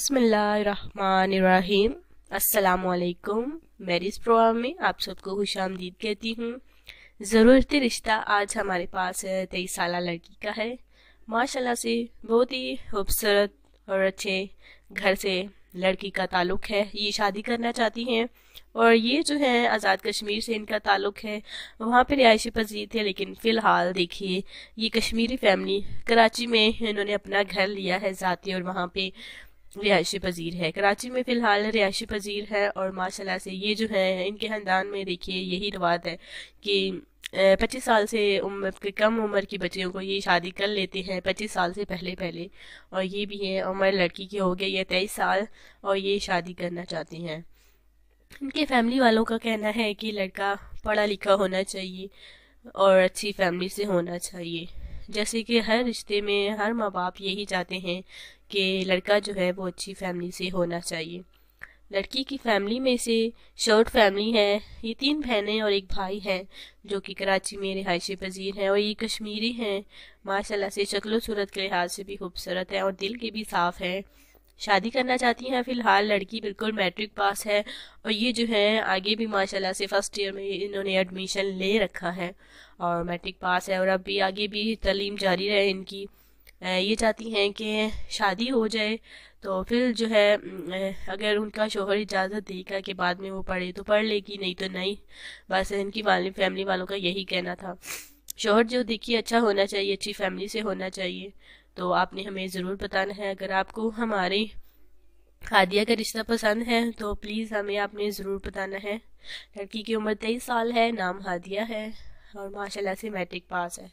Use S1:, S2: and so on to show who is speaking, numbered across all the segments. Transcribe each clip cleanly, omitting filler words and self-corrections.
S1: बिस्मिल्लाहिर्रहमानिर्रहीम। अस्सलामुअलैकुम। मेरी इस प्रोग्राम में आप सबको खुशामदीद कहती हूँ। ज़रूरती रिश्ता आज हमारे पास 23 साल लड़की का है। माशाल्लाह से बहुत ही खूबसूरत और अच्छे घर से लड़की का ताल्लुक़ है। ये शादी करना चाहती हैं और ये जो है आज़ाद कश्मीर से इनका ताल्लुक़ है। वहाँ पे रिहायशी पजीर थे, लेकिन फ़िलहाल देखिए ये कश्मीरी फैमिली कराची में इन्होंने अपना घर लिया है ज़ाती और वहाँ पे रिहायशी पजीर है। कराची में फ़िलहाल रिहायशी पजीर है और माशाल्लाह से ये जो है इनके ख़ानदान में देखिए यही रवाज है कि 25 साल से कम उम्र की बच्चियों को ये शादी कर लेते हैं 25 साल से पहले। और ये भी है उम्र लड़की की हो गई है 23 साल और ये शादी करना चाहती हैं। इनके फैमिली वालों का कहना है कि लड़का पढ़ा लिखा होना चाहिए और अच्छी फैमिली से होना चाहिए। जैसे कि हर रिश्ते में हर माँ बाप यही चाहते हैं कि लड़का जो है वो अच्छी फैमिली से होना चाहिए। लड़की की फैमिली में से शॉर्ट फैमिली है। ये 3 बहनें और एक भाई हैं जो कि कराची में रिहायशी पजीर हैं और ये कश्मीरी हैं। माशाल्लाह से शक्ल सूरत के लिहाज से भी खूबसूरत है और दिल के भी साफ है। शादी करना चाहती हैं। फ़िलहाल लड़की बिल्कुल मैट्रिक पास है और ये जो है आगे भी माशाल्लाह से फर्स्ट ईयर में इन्होंने एडमिशन ले रखा है और मैट्रिक पास है और अब भी आगे भी तालीम जारी रहे इनकी। ये चाहती हैं कि शादी हो जाए तो फिर जो है अगर उनका शोहर इजाज़त देगा कि बाद में वो पढ़े तो पढ़ लेगी, नहीं तो नहीं। बस इनकी फैमिली वालों का यही कहना था। शोहर जो देखिए अच्छा होना चाहिए, अच्छी फैमिली से होना चाहिए। तो आपने हमें ज़रूर बताना है। अगर आपको हमारी हादिया का रिश्ता पसंद है तो प्लीज़ हमें आपने ज़रूर बताना है। लड़की की उम्र 23 साल है, नाम हादिया है और माशाल्लाह से मैट्रिक पास है।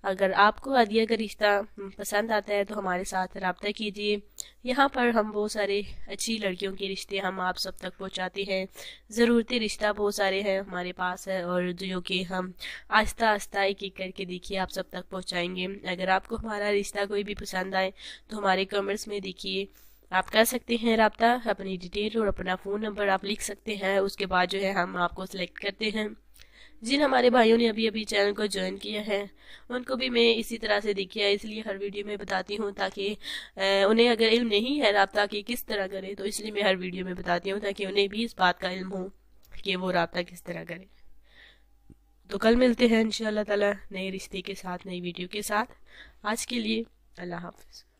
S1: अगर आपको हादिया का रिश्ता पसंद आता है तो हमारे साथ रब्ता कीजिए। यहाँ पर हम बहुत सारे अच्छी लड़कियों के रिश्ते हम आप सब तक पहुँचाते हैं। ज़रूरती रिश्ता बहुत सारे हैं हमारे पास है और जो कि हम आहिस्ता आहिस्ता एक एक करके देखिए आप सब तक पहुँचाएंगे। अगर आपको हमारा रिश्ता कोई भी पसंद आए तो हमारे कमेंट्स में देखिए आप कर सकते हैं रब्ता। अपनी डिटेल और अपना फ़ोन नंबर आप लिख सकते हैं। उसके बाद जो है हम आपको सेलेक्ट करते हैं। जिन हमारे भाइयों ने अभी अभी चैनल को ज्वाइन किया है उनको भी मैं इसी तरह से देखिए इसलिए हर वीडियो में बताती हूँ ताकि उन्हें अगर इल्म नहीं है रब्ता की किस तरह करें तो इसलिए मैं हर वीडियो में बताती हूँ ताकि उन्हें भी इस बात का इल्म हो कि वो रब्ता किस तरह करें। तो कल मिलते हैं इंशाअल्लाह ताला नए रिश्ते के साथ, नई वीडियो के साथ। आज के लिए अल्लाह हाफ़िज़।